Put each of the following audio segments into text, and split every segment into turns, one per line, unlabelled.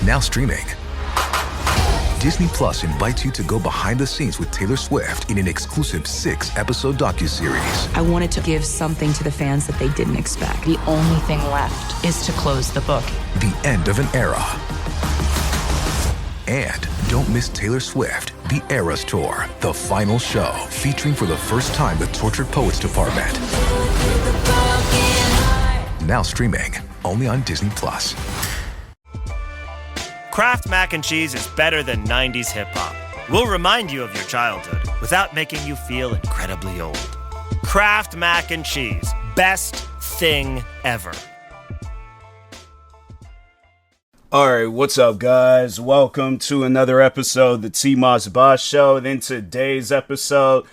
Now streaming. Disney Plus invites you to go behind the scenes with Taylor Swift in an exclusive 6-episode docuseries.
I wanted to give something to the fans that they didn't expect.
The only thing left is to close the book.
The end of an era. And don't miss Taylor Swift, The Eras Tour, the final show, featuring for the first time the Tortured Poets Department. Now streaming, only on Disney Plus.
Kraft Mac and Cheese is better than 90s hip-hop. We'll remind you of your childhood without making you feel incredibly old. Kraft Mac and Cheese. Best thing ever.
Alright, what's up, guys? Welcome to another episode of the TMossBoss Show. And in today's episode,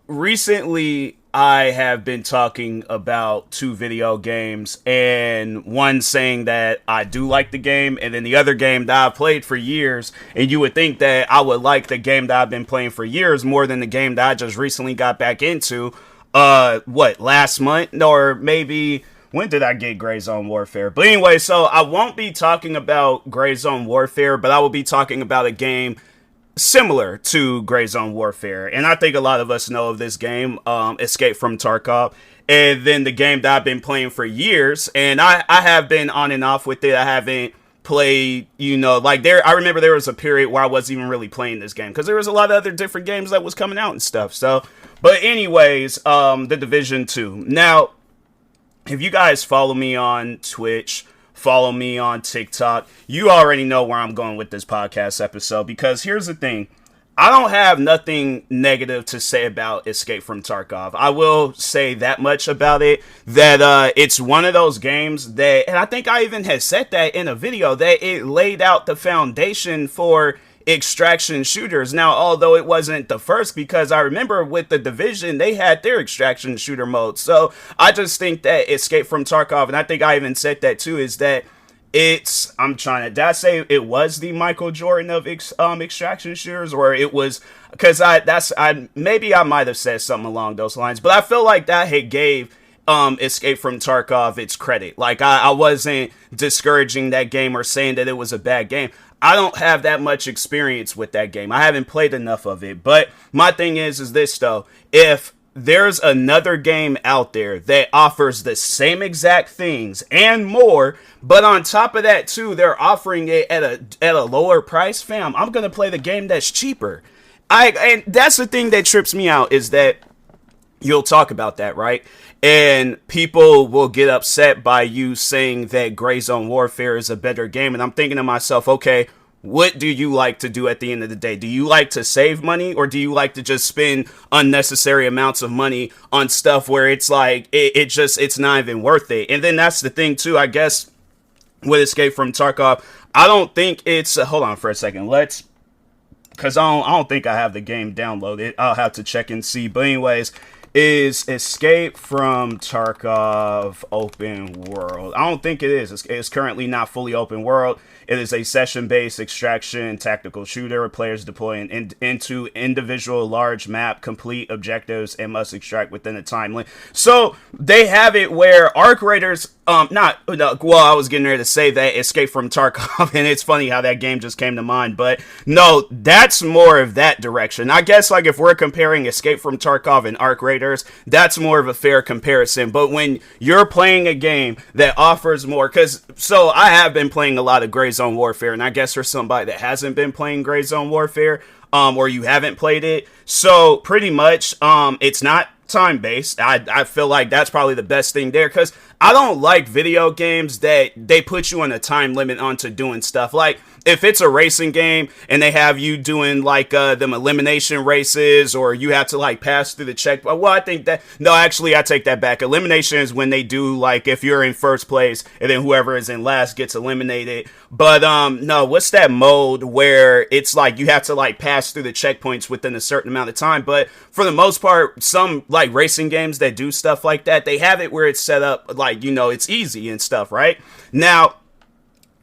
recently I have been talking about two video games, and one saying that I do like the game, and then the other game that I've played for years, and you would think that I would like the game that I've been playing for years more than the game that I just recently got back into, last month, or maybe, when did I get Gray Zone Warfare? But anyway, so I won't be talking about Gray Zone Warfare, but I will be talking about a game similar to Gray Zone Warfare, and I think a lot of us know of this game, Escape from Tarkov, and then the game that I've been playing for years, and I have been on and off with it. I haven't played, I remember there was a period where I wasn't even really playing this game, because there was a lot of other different games that was coming out and stuff, but anyways, The Division 2. Now, if you guys follow me on Twitch, follow me on TikTok, you already know where I'm going with this podcast episode, because here's the thing. I don't have nothing negative to say about Escape from Tarkov. I will say that much about it, that it's one of those games that, and I think I even had said that in a video, that it laid out the foundation for extraction shooters. Now, although it wasn't the first, because I remember with The Division, they had their extraction shooter mode. So I just think that Escape from Tarkov, and I think I even said that too, is that did I say it was the Michael Jordan of extraction shooters, or it was, because maybe I might have said something along those lines, but I feel like that had gave Escape from Tarkov its credit. Like, I wasn't discouraging that game or saying that it was a bad game. I don't have that much experience with that game. I haven't played enough of it. But my thing is this, though. If there's another game out there that offers the same exact things and more, but on top of that, too, they're offering it at a lower price, fam, I'm going to play the game that's cheaper. And that's the thing that trips me out, is that you'll talk about that, right? And people will get upset by you saying that Gray Zone Warfare is a better game. And I'm thinking to myself, okay, what do you like to do at the end of the day? Do you like to save money, or do you like to just spend unnecessary amounts of money on stuff where it's like, it's not even worth it? And then that's the thing too, I guess, with Escape from Tarkov. I don't think it's, hold on for a second. Because I don't think I have the game downloaded. I'll have to check and see. But anyways, is Escape from Tarkov open world? I don't think it is. It's currently not fully open world. It is a session-based extraction tactical shooter where players deploy into individual large map, complete objectives, and must extract within a time limit. So they have it where arc raiders, I was getting ready to say that Escape from Tarkov, and it's funny how that game just came to mind, but no, that's more of that direction. I guess, like, if we're comparing Escape from Tarkov and arc raiders, that's more of a fair comparison. But when you're playing a game that offers more, so I have been playing a lot of Gray Zone Warfare, and I guess for somebody that hasn't been playing Gray Zone Warfare, or you haven't played it, so pretty much, it's not time-based. I feel like that's probably the best thing there, because I don't like video games that they put you on a time limit onto doing stuff. Like, if it's a racing game and they have you doing like them elimination races, or you have to like pass through the checkpoint. Well, I think that, no, actually I take that back. Elimination is when they do, like, if you're in first place and then whoever is in last gets eliminated. But no, what's that mode where it's like you have to like pass through the checkpoints within a certain amount of time? But for the most part, some like racing games that do stuff like that, they have it where it's set up like, it's easy and stuff, right? Now,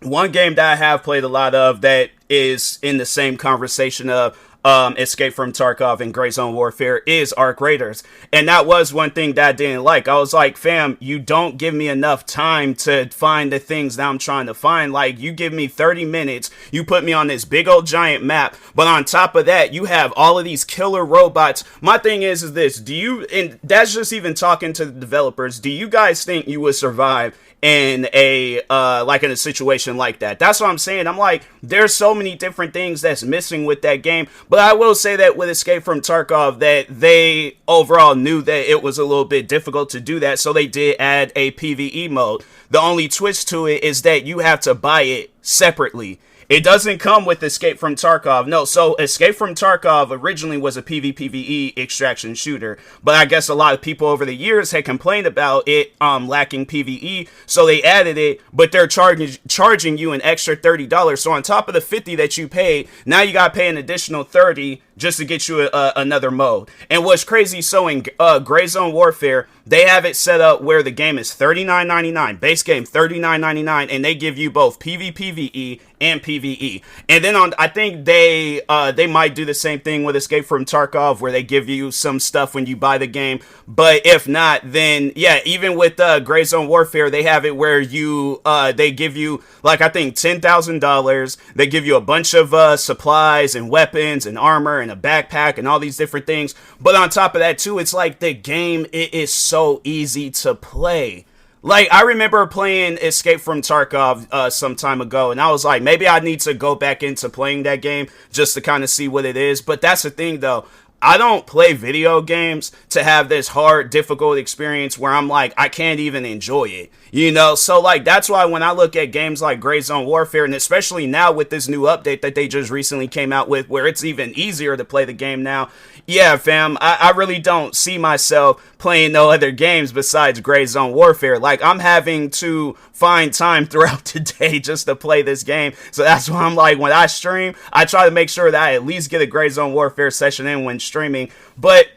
one game that I have played a lot of that is in the same conversation of Escape from Tarkov and Gray Zone Warfare is arc raiders. And that was one thing that I didn't like. I was like, fam, you don't give me enough time to find the things that I'm trying to find. Like, you give me 30 minutes, you put me on this big old giant map, but on top of that, you have all of these killer robots. My thing is this, and that's just even talking to the developers, do you guys think you would survive in in a situation like that? That's what I'm saying. I'm like, there's so many different things that's missing with that game. But I will say that with Escape from Tarkov, that they overall knew that it was a little bit difficult to do that, so they did add a PvE mode. The only twist to it is that you have to buy it separately. It doesn't come with Escape from Tarkov. No, so Escape from Tarkov originally was a PvPvE extraction shooter, but I guess a lot of people over the years had complained about it lacking PvE, so they added it, but they're charging you an extra $30. So on top of the $50 that you paid, now you gotta pay an additional $30 just to get you another mode. And what's crazy, so in Gray Zone Warfare, they have it set up where the game is $39.99, base game $39.99, and they give you both PvPvE and PvE. And then I think they might do the same thing with Escape from Tarkov, where they give you some stuff when you buy the game. But if not, then yeah, even with Gray Zone Warfare, they have it where they give you, like, I think $10,000. They give you a bunch of supplies and weapons and armor and a backpack and all these different things. But on top of that too, it's like the game, it is so easy to play. Like, I remember playing Escape from Tarkov some time ago, and I was like, maybe I need to go back into playing that game just to kind of see what it is. But that's the thing, though. I don't play video games to have this hard, difficult experience where I'm like, I can't even enjoy it, you know? So, like, that's why when I look at games like Gray Zone Warfare, and especially now with this new update that they just recently came out with, where it's even easier to play the game now, yeah, fam, I really don't see myself playing no other games besides Gray Zone Warfare. Like, I'm having to find time throughout the day just to play this game. So that's why I'm like, when I stream, I try to make sure that I at least get a Gray Zone Warfare session in when streaming. But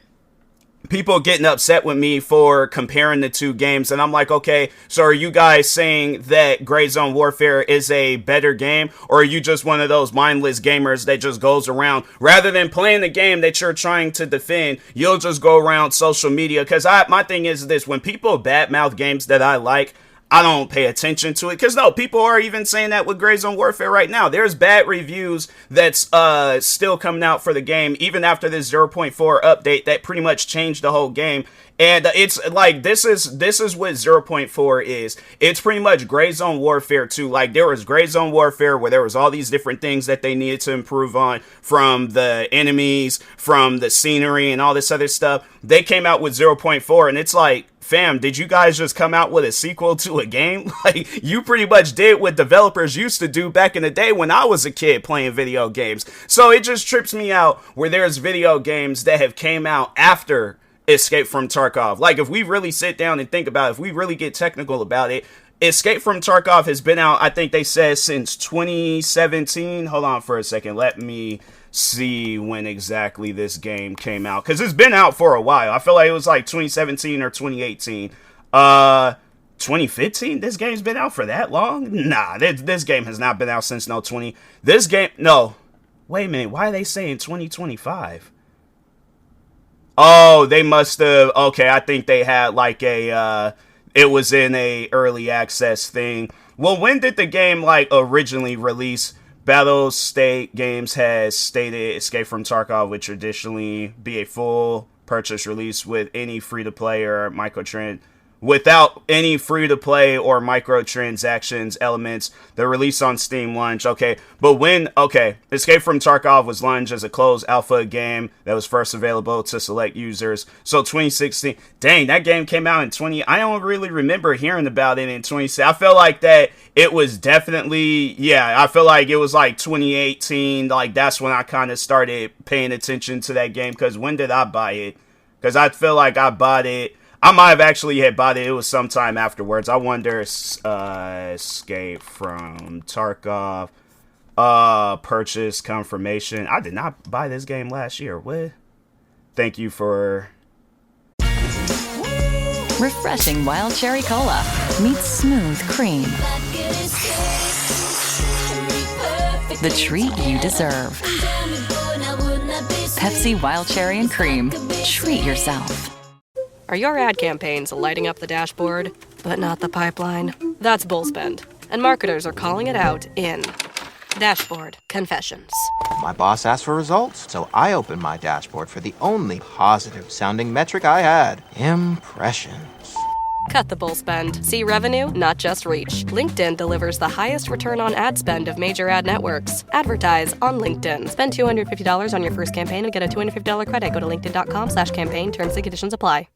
people getting upset with me for comparing the two games, and I'm like, okay, so are you guys saying that Gray Zone Warfare is a better game, or are you just one of those mindless gamers that just goes around, rather than playing the game that you're trying to defend, you'll just go around social media? Because my thing is this, when people badmouth games that I like, I don't pay attention to it, because no, people are even saying that with Gray Zone Warfare right now. There's bad reviews that's still coming out for the game, even after this 0.4 update that pretty much changed the whole game. And it's like, this is what 0.4 is. It's pretty much Gray Zone Warfare 2. Like, there was Gray Zone Warfare where there was all these different things that they needed to improve on, from the enemies, from the scenery, and all this other stuff. They came out with 0.4, and it's like, fam, did you guys just come out with a sequel to a game? Like, you pretty much did what developers used to do back in the day when I was a kid playing video games. So it just trips me out where there's video games that have came out after Escape from Tarkov. Like, if we really sit down and think about it, if we really get technical about it, Escape from Tarkov has been out, I think they said, since 2017. Hold on for a second. Let me see when exactly this game came out, because it's been out for a while. I feel like it was like 2017 or 2018. 2015? This game's been out for that long? Nah, this game has not been out since this game, no. Wait a minute, why are they saying 2025? Oh, they must have, okay, I think they had like it was in a early access thing. Well, when did the game like originally release? Battle State Games has stated Escape from Tarkov would traditionally be a full purchase release with any free-to-play or without any free-to-play or microtransactions elements. The release on Steam launched. Okay, but Escape from Tarkov was launched as a closed alpha game that was first available to select users. So 2016, dang, that game came out in I don't really remember hearing about it in 2016. I feel like that it was definitely, I feel like it was like 2018. Like, that's when I kind of started paying attention to that game, because when did I buy it? Because I feel like I bought it, I might have actually had bought it. It was sometime afterwards. I wonder, Escape from Tarkov, purchase confirmation. I did not buy this game last year. What? Thank you for...
Refreshing wild cherry cola meets smooth cream. The treat you deserve. Pepsi Wild Cherry and Cream. Treat yourself.
Are your ad campaigns lighting up the dashboard, but not the pipeline? That's bullspend, and marketers are calling it out in Dashboard Confessions.
My boss asked for results, so I opened my dashboard for the only positive-sounding metric I had: impressions.
Cut the bullspend. See revenue, not just reach. LinkedIn delivers the highest return on ad spend of major ad networks. Advertise on LinkedIn. Spend $250 on your first campaign and get a $250 credit. Go to linkedin.com/campaign. Terms and conditions apply.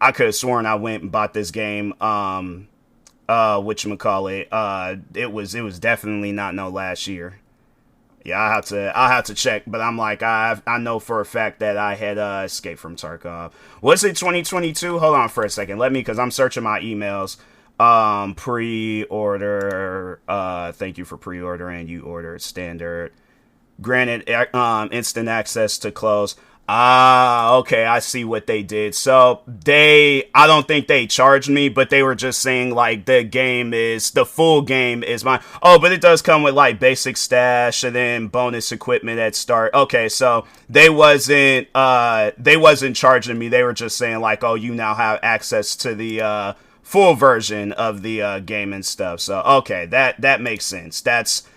I could have sworn I went and bought this game. Whatchamacallit. It was definitely not last year. Yeah, I'll have to check, but I'm like, I know for a fact that I had escaped from Tarkov. Was it 2022? Hold on for a second. Because I'm searching my emails. Pre-order. Thank you for pre-ordering. You ordered standard. Granted, instant access to close. Okay, I see what they did. So I don't think they charged me, but they were just saying like the full game is mine. Oh, but it does come with like basic stash and then bonus equipment at start. Okay, so they wasn't charging me. They were just saying like, oh, you now have access to the full version of the game and stuff. So okay, that makes sense. That's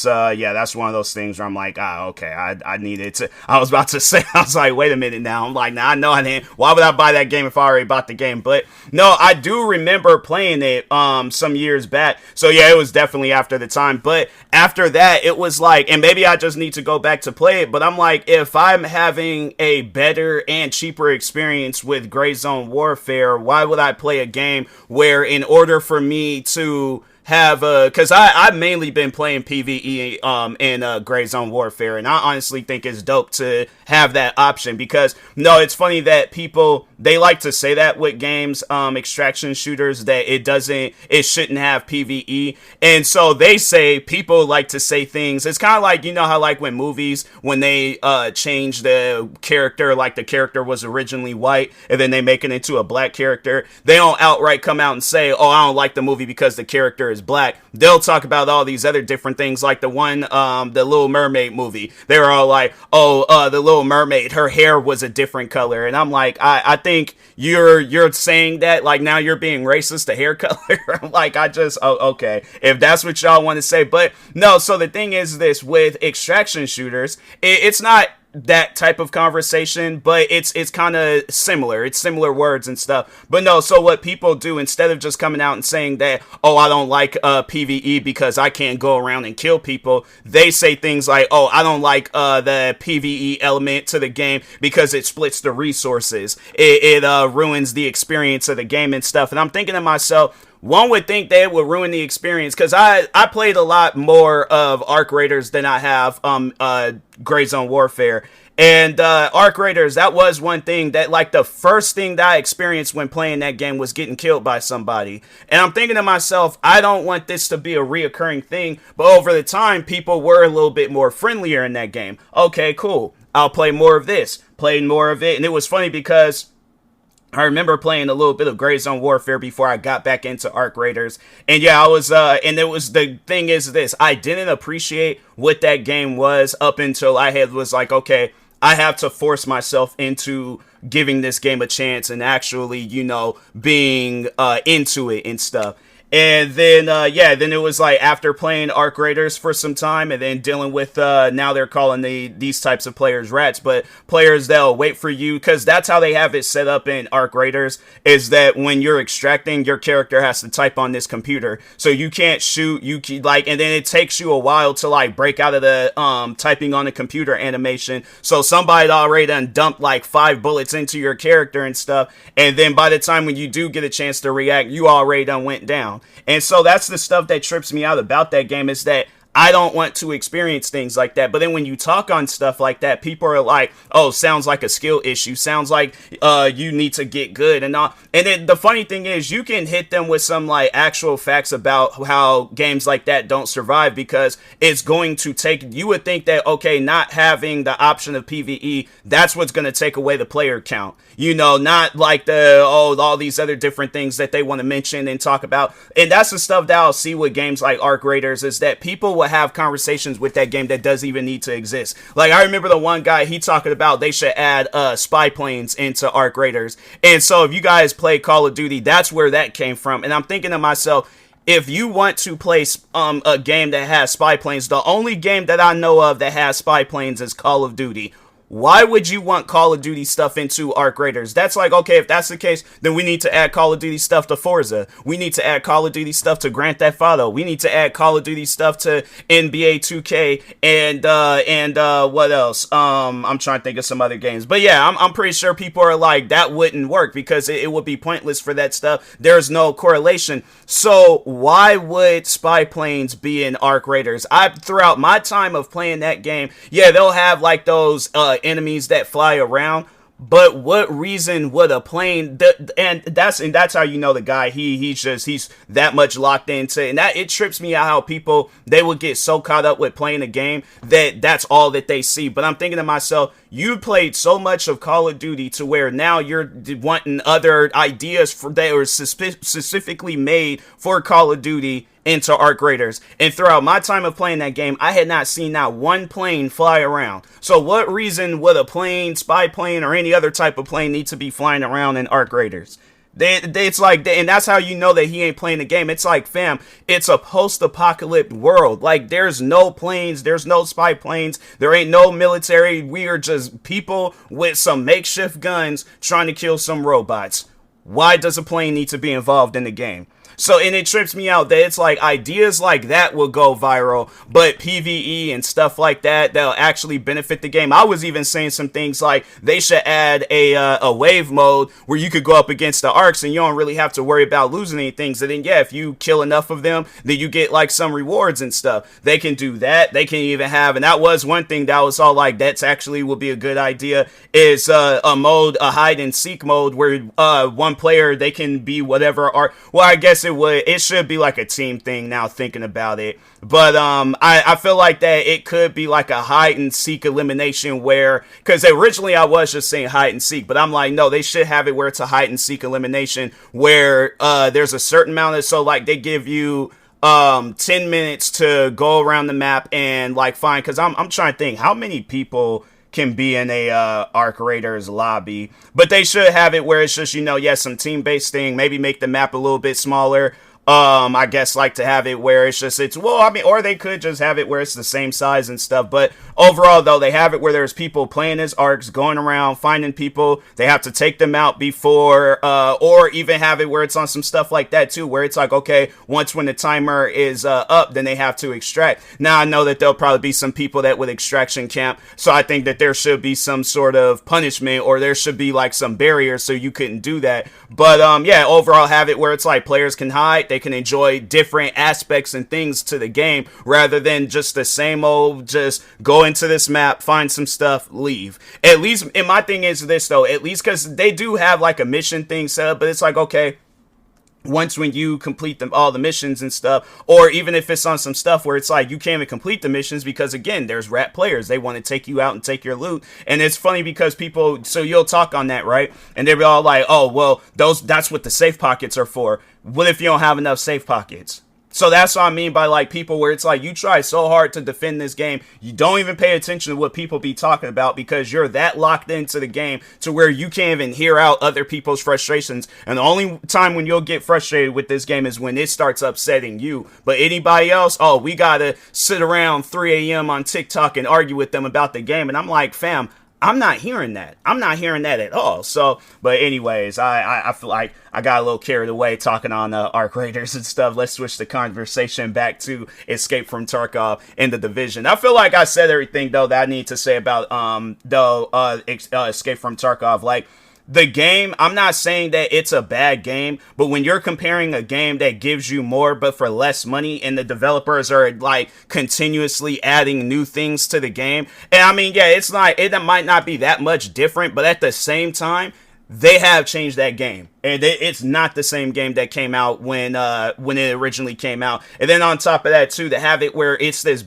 one of those things where I'm like, okay, I needed to. I was about to say, I was like, wait a minute now. I'm like, nah, I know I didn't. Why would I buy that game if I already bought the game? But no, I do remember playing it some years back. So yeah, it was definitely after the time. But after that, it was like, and maybe I just need to go back to play it. But I'm like, if I'm having a better and cheaper experience with Gray Zone Warfare, why would I play a game where in order for me to have because I've mainly been playing PvE in Gray Zone Warfare, and I honestly think it's dope to have that option, because no, it's funny that people, they like to say that with games, extraction shooters, that it shouldn't have PvE, and so they say, people like to say things, it's kind of like, you know how like when movies, when they change the character, like the character was originally white and then they make it into a black character, they don't outright come out and say, oh, I don't like the movie because the character is black. They'll talk about all these other different things, like the one, the Little Mermaid movie. They were all like, oh, the Little Mermaid, her hair was a different color. And I'm like, I think you're saying that, like, now you're being racist to hair color. I'm like, okay, if that's what y'all want to say. But no, so the thing is this, with extraction shooters, it's not that type of conversation, but it's kind of similar. It's similar words and stuff. But no, so what people do, instead of just coming out and saying that, oh, I don't like PvE because I can't go around and kill people, they say things like, oh, I don't like the PvE element to the game because it splits the resources. It ruins the experience of the game and stuff. And I'm thinking to myself, one would think that it would ruin the experience, because I played a lot more of Arc Raiders than I have Gray Zone Warfare. And Arc Raiders, that was one thing that, like, the first thing that I experienced when playing that game was getting killed by somebody. And I'm thinking to myself, I don't want this to be a reoccurring thing. But over the time, people were a little bit more friendlier in that game. Okay, cool. I'll play more of this. Played more of it. And it was funny because I remember playing a little bit of Gray Zone Warfare before I got back into Arc Raiders. And yeah, I was, and it was, the thing is this, I didn't appreciate what that game was up until was like, okay, I have to force myself into giving this game a chance and actually, being into it and stuff. And then, then it was like after playing Arc Raiders for some time and then dealing with, now they're calling these types of players rats, but players that'll wait for you, because that's how they have it set up in Arc Raiders, is that when you're extracting, your character has to type on this computer. So you can't shoot, and then it takes you a while to like break out of the, typing on the computer animation. So somebody already done dumped like 5 bullets into your character and stuff. And then by the time when you do get a chance to react, you already done went down. And so that's the stuff that trips me out about that game, is that I don't want to experience things like that. But then when you talk on stuff like that, people are like, oh, sounds like a skill issue. Sounds like you need to get good and all. And then the funny thing is, you can hit them with some like actual facts about how games like that don't survive, because it's going to take, you would think that, okay, not having the option of PvE, that's what's going to take away the player count. Not like all these other different things that they want to mention and talk about. And that's the stuff that I'll see with games like Arc Raiders, is that people will have conversations with that game that doesn't even need to exist. Like, I remember the one guy, he talking about they should add spy planes into Arc Raiders. And so if you guys play Call of Duty, that's where that came from. And I'm thinking to myself, if you want to play a game that has spy planes, the only game that I know of that has spy planes is Call of Duty. Why would you want Call of Duty stuff into Arc Raiders? That's like, okay, if that's the case, then we need to add Call of Duty stuff to Forza. We need to add Call of Duty stuff to Grand Theft Auto. We need to add Call of Duty stuff to NBA 2K and what else? I'm trying to think of some other games. But yeah, I'm pretty sure people are like, that wouldn't work because it would be pointless for that stuff. There's no correlation. So why would spy planes be in Arc Raiders? Throughout my time of playing that game, yeah, they'll have like those enemies that fly around, but what reason would a plane and that's how you know the guy he's that much locked into, and that it trips me out how people, they would get so caught up with playing a game that's all that they see. But I'm thinking to myself, you played so much of Call of Duty to where now you're wanting other ideas that were specifically made for Call of Duty into Arc Raiders. And throughout my time of playing that game, I had not seen not one plane fly around. So what reason would a plane, spy plane, or any other type of plane need to be flying around in Arc Raiders? It's like, and that's how you know that he ain't playing the game. It's like, fam, it's a post-apocalyptic world. Like, there's no planes, there's no spy planes, there ain't no military. We are just people with some makeshift guns trying to kill some robots. Why does a plane need to be involved in the game? So, and it trips me out that it's like ideas like that will go viral, but PvE and stuff like that, that'll actually benefit the game. I was even saying some things like they should add a wave mode where you could go up against the arcs and you don't really have to worry about losing anything. So then, yeah, if you kill enough of them, then you get like some rewards and stuff. They can do that. They can even have, and that was one thing that was all like, that's actually would be a good idea, is a hide and seek mode where one player, they can be whatever art. Well, I guess it should be like a team thing now thinking about it, but I feel like that it could be like a hide and seek elimination where, because originally I was just saying hide and seek, but I'm like, no, they should have it where it's a hide and seek elimination where there's a certain amount of, so like they give you 10 minutes to go around the map and like find, because I'm trying to think how many people can be in a Arc Raiders lobby, but they should have it where it's just, some team-based thing, maybe make the map a little bit smaller. I guess like to have it where or they could just have it where it's the same size and stuff. But overall, though, they have it where there's people playing as arcs, going around, finding people. They have to take them out before, or even have it where it's on some stuff like that too, where it's like, okay, once when the timer is up, then they have to extract. Now I know that there'll probably be some people that would extraction camp, so I think that there should be some sort of punishment, or there should be like some barrier so you couldn't do that. But yeah, overall have it where it's like players can hide, they can enjoy different aspects and things to the game rather than just the same old, just go into this map, find some stuff, leave. At least, and my thing is this though, at least because they do have like a mission thing set up, but it's like, okay, once when you complete all the missions and stuff, or even if it's on some stuff where it's like you can't even complete the missions because again, there's rat players, they want to take you out and take your loot. And it's funny because people, so you'll talk on that, right? And they'll be all like, oh well, that's what the safe pockets are for. What if you don't have enough safe pockets? So that's what I mean by like people where it's like you try so hard to defend this game, you don't even pay attention to what people be talking about because you're that locked into the game to where you can't even hear out other people's frustrations. And the only time when you'll get frustrated with this game is when it starts upsetting you. But anybody else, oh, we gotta sit around 3 a.m. on TikTok and argue with them about the game. And I'm like, fam, I'm not hearing that. I'm not hearing that at all. So, but anyways, I feel like I got a little carried away talking on Arc Raiders and stuff. Let's switch the conversation back to Escape from Tarkov in the Division. I feel like I said everything though that I need to say about Escape from Tarkov. Like, the game, I'm not saying that it's a bad game, but when you're comparing a game that gives you more but for less money and the developers are like continuously adding new things to the game, and I mean, yeah, it might not be that much different, but at the same time, they have changed that game. And it's not the same game that came out when it originally came out. And then on top of that too, to have it where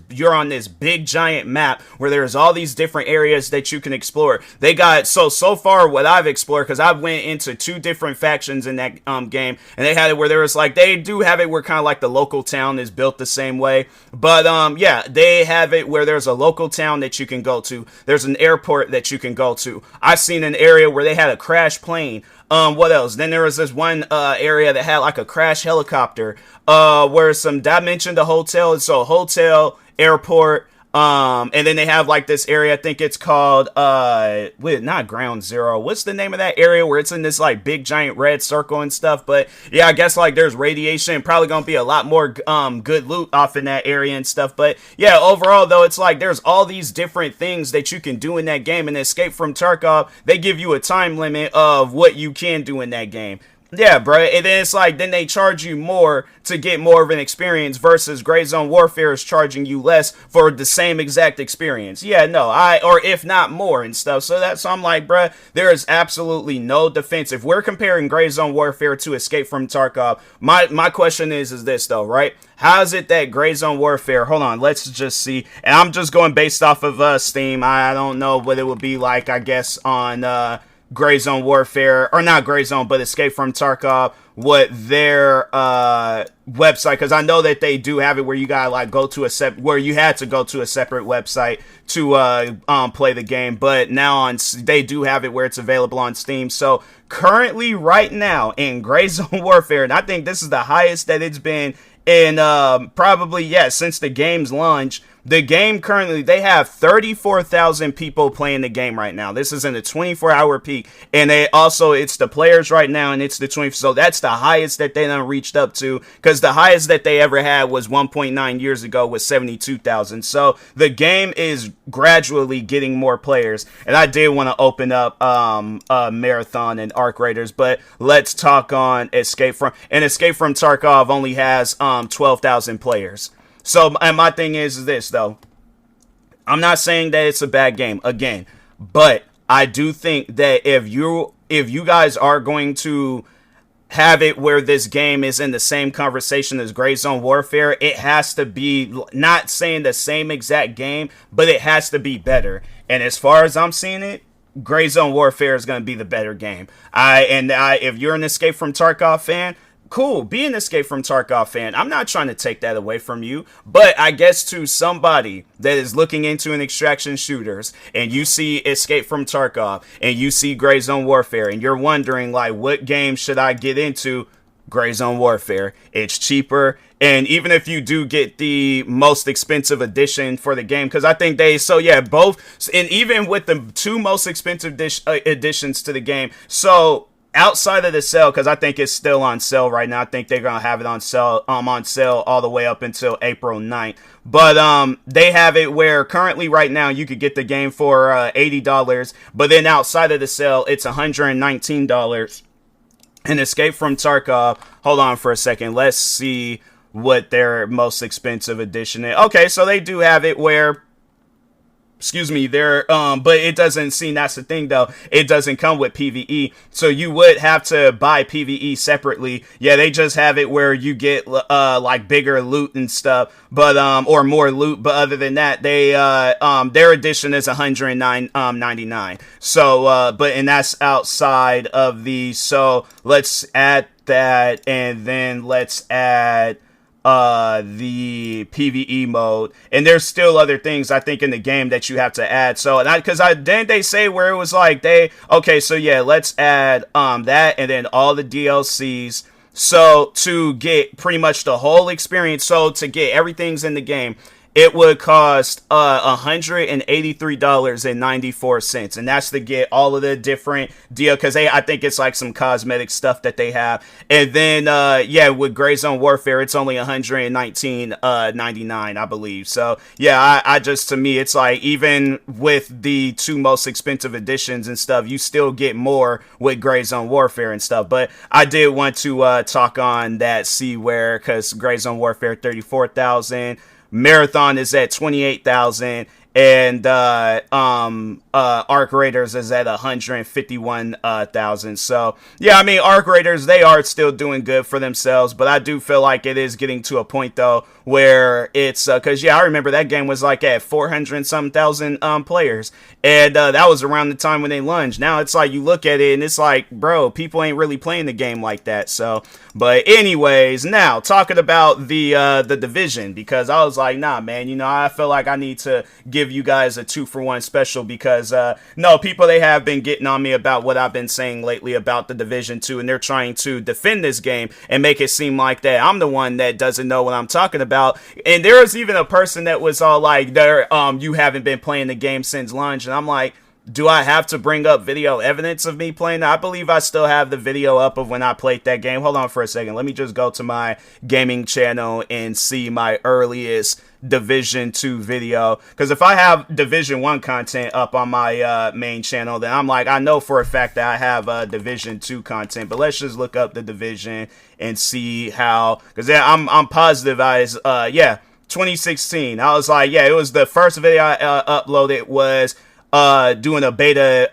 you're on this big giant map where there's all these different areas that you can explore. They got so far what I've explored, because I went into 2 different factions in that game, and they had it where there was like, they do have it where kind of like the local town is built the same way. But yeah, they have it where there's a local town that you can go to. There's an airport that you can go to. I've seen an area where they had a crash plane. What else? Then there was this one area that had like a crash helicopter. Where I mentioned a hotel. So hotel, airport, and then they have like this area, I think it's called not Ground Zero. What's the name of that area where it's in this like big giant red circle and stuff? But yeah, I guess like there's radiation, probably gonna be a lot more good loot off in that area and stuff. But yeah, overall though, it's like there's all these different things that you can do in that game. And Escape from Tarkov, they give you a time limit of what you can do in that game. Yeah, bro. And then it's like, then they charge you more to get more of an experience versus Gray Zone Warfare is charging you less for the same exact experience. Yeah, no, or if not more and stuff. So I'm like, bro, there is absolutely no defense. If we're comparing Gray Zone Warfare to Escape from Tarkov, my question is this though, right? How is it that Gray Zone Warfare, hold on, let's just see. And I'm just going based off of Steam. I don't know what it would be like, I guess, on Gray Zone Warfare, or not Gray Zone, but Escape from Tarkov, what their website, because I know that they do have it where you gotta like where you had to go to a separate website to play the game, but now they do have it where it's available on Steam. So currently, right now in Gray Zone Warfare, and I think this is the highest that it's been in probably since the game's launch. The game currently, they have 34,000 people playing the game right now. This is in the 24-hour peak. And it's the players right now, and it's the 20. So that's the highest that they done reached up to, because the highest that they ever had was 1.9 years ago with 72,000. So the game is gradually getting more players. And I did want to open up Marathon and Arc Raiders, but let's talk on Escape from Tarkov only has 12,000 players. So, and my thing is this, though. I'm not saying that it's a bad game, again. But I do think that if you guys are going to have it where this game is in the same conversation as Gray Zone Warfare, it has to be, not saying the same exact game, but it has to be better. And as far as I'm seeing it, Gray Zone Warfare is going to be the better game. If you're an Escape from Tarkov fan, cool, be an Escape from Tarkov fan. I'm not trying to take that away from you, but I guess to somebody that is looking into an extraction shooters, and you see Escape from Tarkov, and you see Gray Zone Warfare, and you're wondering, like, what game should I get into? Gray Zone Warfare. It's cheaper, and even if you do get the most expensive edition for the game, because I think both, and even with the 2 most expensive additions to the game, so outside of the sale, because I think it's still on sale right now. I think they're gonna have it on sale all the way up until April 9th. But they have it where currently right now you could get the game for $80, but then outside of the sale it's $119. And Escape from Tarkov, hold on for a second, let's see what their most expensive edition is. Okay, so they do have it where, but it doesn't seem, that's the thing though, it doesn't come with PvE, so you would have to buy PvE separately. Yeah, they just have it where you get like bigger loot and stuff, but or more loot, but other than that, they their edition is $109.99. So and that's outside of the, so let's add that, and then let's add the PvE mode, and there's still other things I think in the game that you have to add. So, didn't they say where it was like let's add that, and then all the DLCs, so to get pretty much the whole experience, so to get everything's in the game, it would cost $183.94, and that's to get all of the different deal, because I think it's like some cosmetic stuff that they have. And then with Gray Zone Warfare, it's only $119.99, I believe. So yeah, I just, to me, it's like, even with the 2 most expensive editions and stuff, you still get more with Gray Zone Warfare and stuff. But I did want to talk on that, see where, because Gray Zone Warfare 34,000. Marathon is at 28,000, and Arc Raiders is at 151,000. So yeah, I mean, Arc Raiders, they are still doing good for themselves, but I do feel like it is getting to a point though where it's because I remember that game was like at 400 and some thousand players, and that was around the time when they launched. Now it's like you look at it and it's like, bro, people ain't really playing the game like that. So, but anyways, now talking about the Division, because I was like, nah, man, I feel like I need to give you guys a 2-for-1 special because no, people, they have been getting on me about what I've been saying lately about the Division 2, and they're trying to defend this game and make it seem like that I'm the one that doesn't know what I'm talking about. And there was even a person that was all like, you haven't been playing the game since launch, and I'm like, do I have to bring up video evidence of me playing? I believe I still have the video up of when I played that game. Hold on for a second. Let me just go to my gaming channel and see my earliest Division 2 video. Because if I have Division 1 content up on my main channel, then I'm like, I know for a fact that I have Division 2 content. But let's just look up the Division and see how. Because I'm positive 2016. I was like, yeah, it was the first video I uploaded was doing a beta,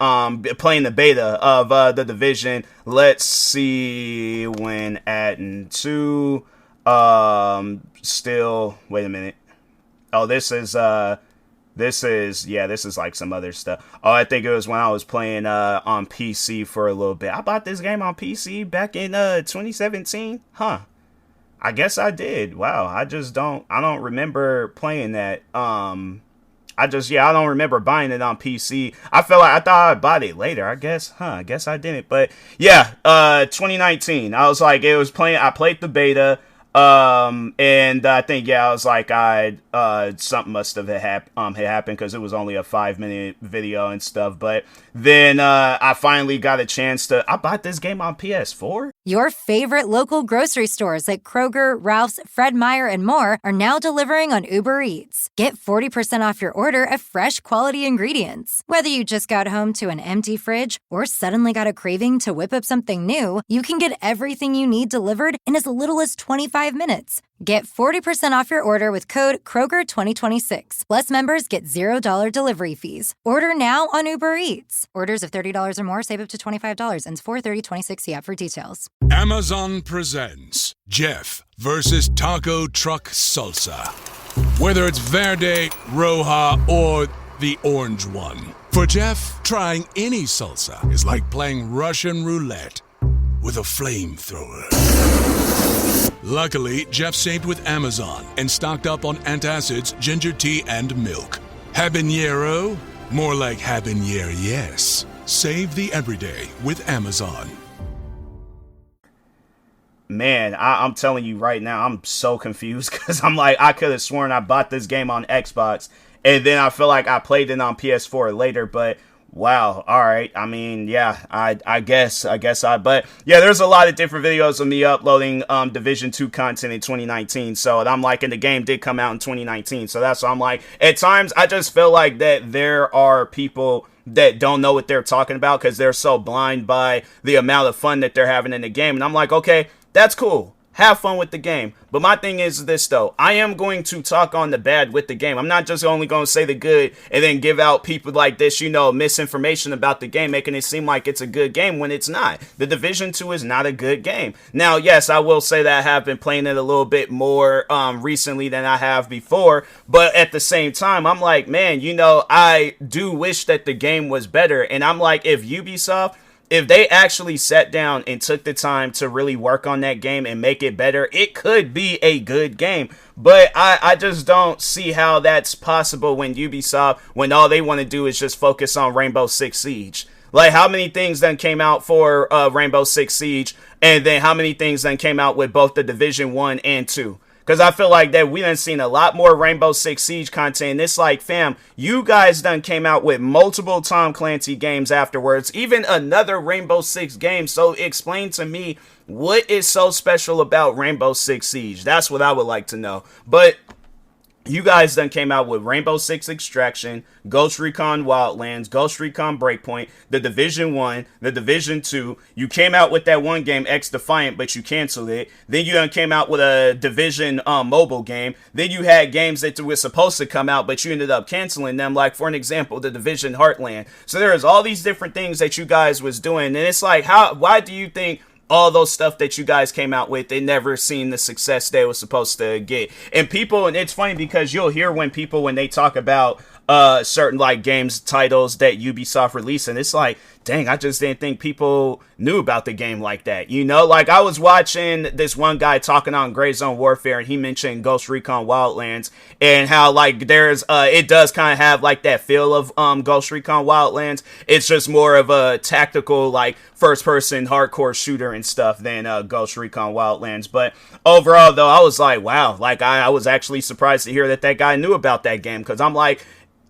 playing the beta of the Division. Let's see when adding to still, wait a minute. Oh, this is like some other stuff. Oh, I think it was when I was playing on PC for a little bit. I bought this game on PC back in 2017. Huh. I guess I did. Wow. I don't remember playing that. I don't remember buying it on PC. I thought I bought it later, I guess. I guess I didn't. But yeah, 2019. I was like, I played the beta. And I think, I was like, something must have happened because it was only a 5-minute video and stuff. But then, I finally got a chance I bought this game on PS4.
Your favorite local grocery stores like Kroger, Ralph's, Fred Meyer, and more are now delivering on Uber Eats. Get 40% off your order of fresh, quality ingredients. Whether you just got home to an empty fridge or suddenly got a craving to whip up something new, you can get everything you need delivered in as little as 25 minutes. Get 40% off your order with code Kroger2026. Plus, members get $0 delivery fees. Order now on Uber Eats. Orders of $30 or more save up to $25 and 4/30/26. See app for details.
Amazon presents Jeff versus Taco Truck Salsa. Whether it's Verde, Roja, or the orange one. For Jeff, trying any salsa is like playing Russian roulette with a flamethrower. Luckily, Jeff saved with Amazon and stocked up on antacids, ginger tea, and milk. Habanero? More like habanero, yes. Save the everyday with Amazon.
Man, I'm telling you right now, I'm so confused because I'm like, I could have sworn I bought this game on Xbox and then I feel like I played it on PS4 later, but wow, all right. I mean, yeah, I guess but yeah, there's a lot of different videos of me uploading Division 2 content in 2019. So I'm like, and the game did come out in 2019. So that's why I'm like, at times I just feel like that there are people that don't know what they're talking about because they're so blind by the amount of fun that they're having in the game. And I'm like, okay, that's cool. Have fun with the game. But my thing is this, though. I am going to talk on the bad with the game. I'm not just only going to say the good and then give out people like this, misinformation about the game, making it seem like it's a good game when it's not. The Division 2 is not a good game. Now, yes, I will say that I have been playing it a little bit more recently than I have before. But at the same time, I'm like, man, I do wish that the game was better. And I'm like, if they actually sat down and took the time to really work on that game and make it better, it could be a good game. But I just don't see how that's possible when Ubisoft, when all they want to do is just focus on Rainbow Six Siege. Like, how many things then came out for Rainbow Six Siege, and then how many things then came out with both the Division 1 and 2? Because I feel like that we done seen a lot more Rainbow Six Siege content. It's like, fam, you guys done came out with multiple Tom Clancy games afterwards. Even another Rainbow Six game. So explain to me what is so special about Rainbow Six Siege. That's what I would like to know. But you guys done came out with Rainbow Six Extraction, Ghost Recon Wildlands, Ghost Recon Breakpoint, The Division 1, The Division 2. You came out with that one game, X Defiant, but you canceled it. Then you done came out with a Division mobile game. Then you had games that were supposed to come out, but you ended up canceling them. Like, for an example, The Division Heartland. So there's all these different things that you guys was doing. And it's like, why do you think all those stuff that you guys came out with, they never seen the success they was supposed to get? And it's funny because you'll hear when they talk about certain like games titles that Ubisoft released, and it's like, dang, I just didn't think people knew about the game like that. You know, like I was watching this one guy talking on Gray Zone Warfare, and he mentioned Ghost Recon Wildlands and how like there's it does kind of have like that feel of Ghost Recon Wildlands. It's just more of a tactical like first person hardcore shooter and stuff than Ghost Recon Wildlands. But overall though, I was like, wow, like I was actually surprised to hear that guy knew about that game, because I'm like,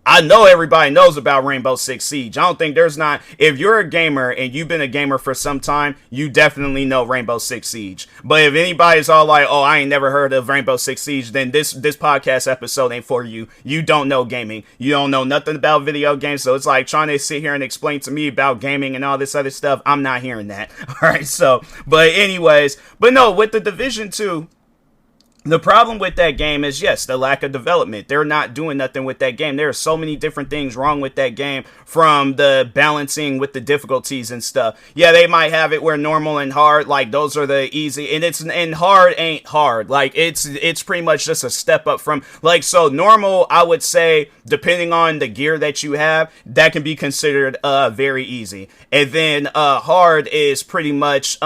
I know everybody knows about Rainbow Six Siege. I don't think if you're a gamer and you've been a gamer for some time, you definitely know Rainbow Six Siege. But if anybody's all like, oh, I ain't never heard of Rainbow Six Siege, then this podcast episode ain't for you. You don't know gaming. You don't know nothing about video games. So it's like trying to sit here and explain to me about gaming and all this other stuff. I'm not hearing that. All right. So, but no, with the Division 2, the problem with that game is, yes, the lack of development. They're not doing nothing with that game. There are so many different things wrong with that game, from the balancing with the difficulties and stuff. Yeah, they might have it where normal and hard, like those are the easy, and hard ain't hard. Like it's pretty much just a step up from, like, so normal, I would say, depending on the gear that you have, that can be considered very easy. And then hard is pretty much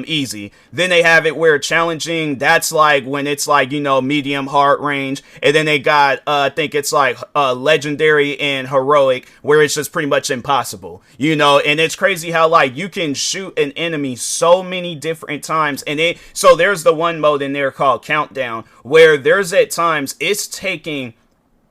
easy. Then they have it where challenging, that's like when it's like, you know, medium hard range. And then they got I think it's like legendary and heroic, where it's just pretty much impossible, you know. And it's crazy how like you can shoot an enemy so many different times, and so there's the one mode in there called Countdown, where there's at times it's taking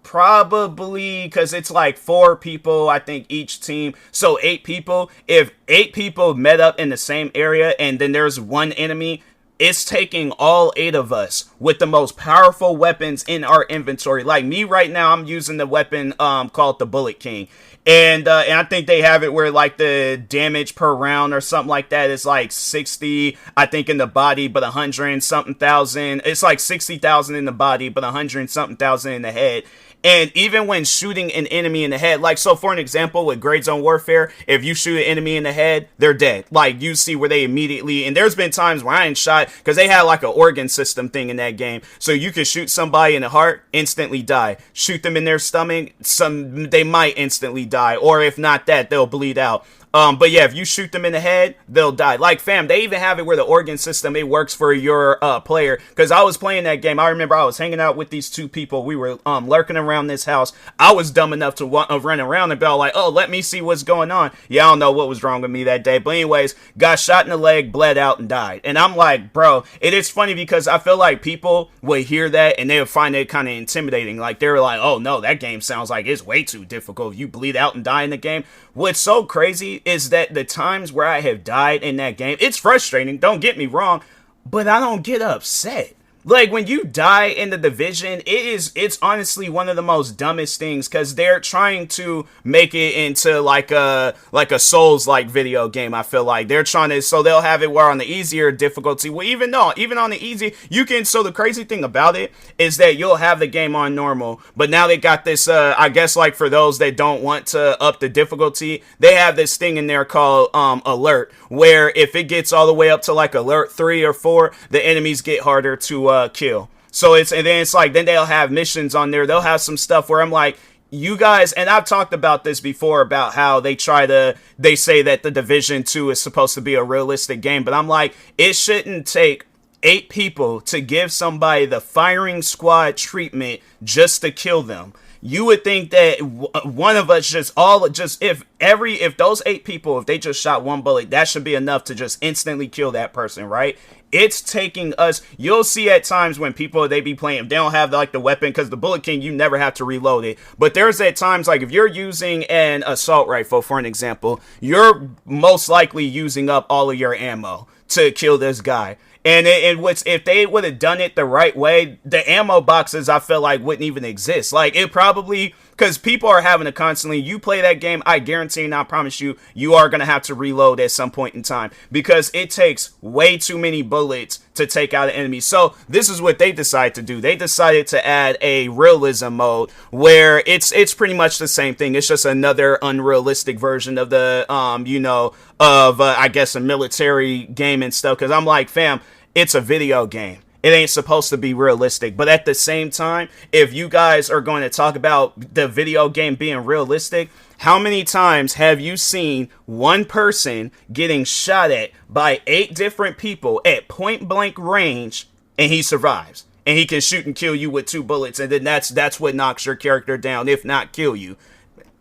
probably, because it's like 4 people, I think, each team, so 8 people. If 8 people met up in the same area and then there's one enemy, it's taking all 8 of us with the most powerful weapons in our inventory. Like me right now, I'm using the weapon called the Bullet King. And I think they have it where like the damage per round or something like that is like 60, I think, in the body, but 100 and something thousand. It's like 60,000 in the body, but 100 and something thousand in the head. And even when shooting an enemy in the head, like, so for an example, with Gray Zone Warfare, if you shoot an enemy in the head, they're dead. Like, you see where they immediately, and there's been times where I ain't shot, because they had like an organ system thing in that game. So you can shoot somebody in the heart, instantly die. Shoot them in their stomach, they might instantly die. Or if not that, they'll bleed out. But yeah, if you shoot them in the head, they'll die. Like, fam, they even have it where the organ system, it works for your player. Because I was playing that game. I remember I was hanging out with these 2 people. We were lurking around this house. I was dumb enough to run around and be like, oh, let me see what's going on. Yeah, I don't know what was wrong with me that day. But anyways, got shot in the leg, bled out, and died. And I'm like, bro, it is funny because I feel like people would hear that and they would find it kind of intimidating. Like, they were like, oh, no, that game sounds like it's way too difficult. You bleed out and die in the game. What's so crazy is that the times where I have died in that game, it's frustrating, don't get me wrong, but I don't get upset. Like, when you die in the Division, it's honestly one of the most dumbest things, because they're trying to make it into like a Souls-like video game. I feel like they're trying to, so they'll have it where on the easier difficulty, well, even on the easy, you can, so the crazy thing about it is that you'll have the game on normal, but now they got this, I guess, like, for those that don't want to up the difficulty, they have this thing in there called alert, where if it gets all the way up to like alert 3 or 4, the enemies get harder to kill. So then they'll have missions on there. They'll have some stuff where I'm like, you guys, and I've talked about this before about how they say that the Division 2 is supposed to be a realistic game, but I'm like, it shouldn't take 8 people to give somebody the firing squad treatment just to kill them. You would think that one of us if those 8 people, if they just shot one bullet, that should be enough to just instantly kill that person, right? It's taking us, you'll see at times when people, they be playing, they don't have like the weapon, because the Bullet King, you never have to reload it. But there's at times, like if you're using an assault rifle, for an example, you're most likely using up all of your ammo to kill this guy. And it was, if they would have done it the right way, the ammo boxes I feel like wouldn't even exist. Like, it probably, because people are having to constantly, you play that game, I guarantee and I promise you, you are going to have to reload at some point in time, because it takes way too many bullets to take out an enemy. So this is what they decided to do. They decided to add a realism mode where it's pretty much the same thing. It's just another unrealistic version of the, I guess, a military game and stuff. Because I'm like, fam, it's a video game. It ain't supposed to be realistic. But at the same time, if you guys are going to talk about the video game being realistic, how many times have you seen one person getting shot at by 8 different people at point blank range and he survives? And he can shoot and kill you with 2 bullets, and then that's what knocks your character down, if not kill you.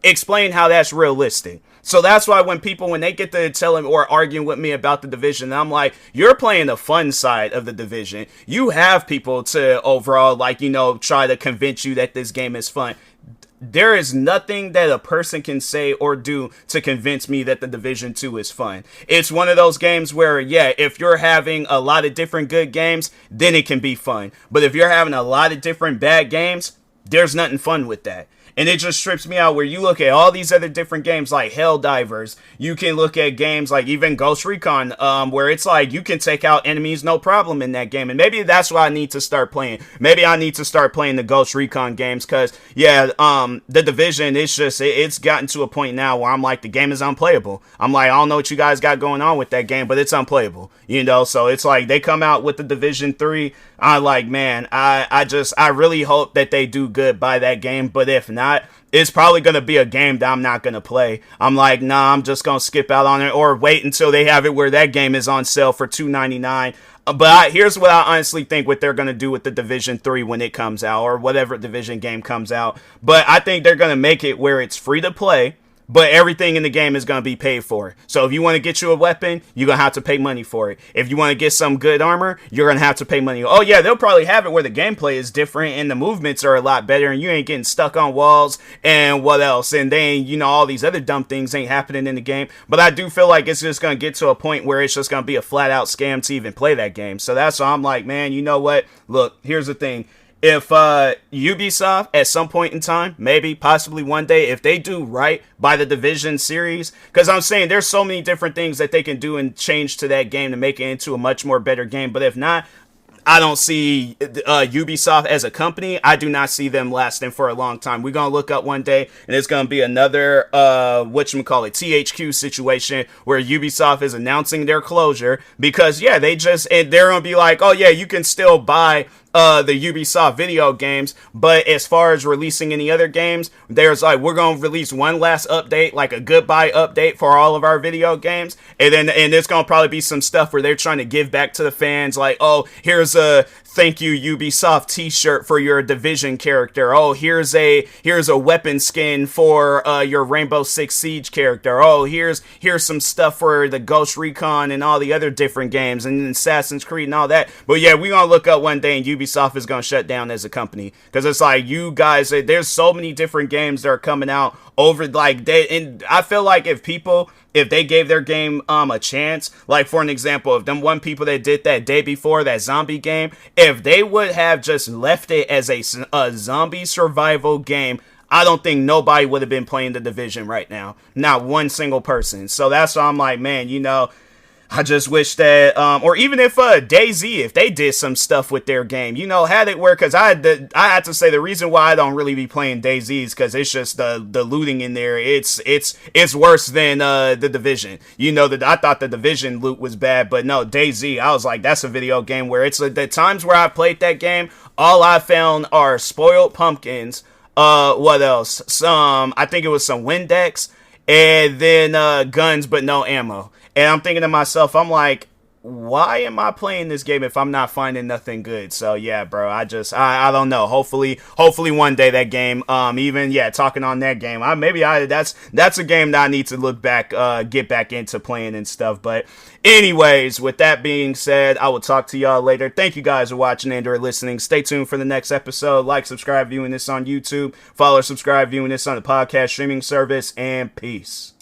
Explain how that's realistic. So that's why when they get to telling or arguing with me about the Division, I'm like, you're playing the fun side of the Division. You have people to overall, try to convince you that this game is fun. There is nothing that a person can say or do to convince me that the Division 2 is fun. It's one of those games where, yeah, if you're having a lot of different good games, then it can be fun. But if you're having a lot of different bad games, there's nothing fun with that. And it just strips me out where you look at all these other different games like Helldivers. You can look at games like even Ghost Recon, where it's like you can take out enemies no problem in that game. And maybe that's what I need to start playing. Maybe I need to start playing the Ghost Recon games because, yeah, the Division, it's gotten to a point now where I'm like, the game is unplayable. I'm like, I don't know what you guys got going on with that game, but it's unplayable. So it's like they come out with the Division 3. I'm like, man, I really hope that they do good by that game. But if not, it's probably going to be a game that I'm not going to play. I'm like, nah, I'm just going to skip out on it or wait until they have it where that game is on sale for $2.99. But here's what I honestly think what they're going to do with the Division 3 when it comes out, or whatever Division game comes out. But I think they're going to make it where it's free to play, but everything in the game is going to be paid for. So if you want to get you a weapon, you're going to have to pay money for it. If you want to get some good armor, you're going to have to pay money. Oh yeah, they'll probably have it where the gameplay is different and the movements are a lot better and you ain't getting stuck on walls and what else. And then, all these other dumb things ain't happening in the game. But I do feel like it's just going to get to a point where it's just going to be a flat out scam to even play that game. So that's why I'm like, man, you know what? Look, here's the thing. If Ubisoft at some point in time, maybe possibly one day, if they do right by the Division series, because I'm saying there's so many different things that they can do and change to that game to make it into a much more better game. But if not, I don't see Ubisoft as a company. I do not see them lasting for a long time. We're going to look up one day and it's going to be another, THQ situation where Ubisoft is announcing their closure because, yeah, they're going to be like, oh, yeah, you can still buy the Ubisoft video games, but as far as releasing any other games, there's like, we're going to release one last update, like a goodbye update for all of our video games, and there's going to probably be some stuff where they're trying to give back to the fans, like, oh, here's a thank you Ubisoft t-shirt for your Division character. Oh, here's a weapon skin for your Rainbow Six Siege character. Oh, here's some stuff for the Ghost Recon and all the other different games and Assassin's Creed and all that. But yeah, we're going to look up one day and Ubisoft is going to shut down as a company because it's like, you guys, there's so many different games that are coming out over like and I feel like if they gave their game a chance, like for an example, if them one people that did that day before that zombie game, if they would have just left it as a zombie survival game, I don't think nobody would have been playing the Division right now. Not one single person. So that's why I'm like, man, I just wish that, or even if DayZ, if they did some stuff with their game, had it where, because I had to say the reason why I don't really be playing DayZ is because it's just the looting in there. It's worse than the Division. I thought the Division loot was bad, but no, DayZ, I was like, that's a video game where it's the times where I played that game, all I found are spoiled pumpkins. What else? I think it was some Windex, and then guns, but no ammo. And I'm thinking to myself, I'm like, why am I playing this game if I'm not finding nothing good? So yeah, bro, I don't know. Hopefully one day that game, talking on that game, that's a game that I need to look back, get back into playing and stuff. But anyways, with that being said, I will talk to y'all later. Thank you guys for watching and or listening. Stay tuned for the next episode. Like, subscribe, viewing this on YouTube. Follow or subscribe, viewing this on the podcast streaming service, and peace.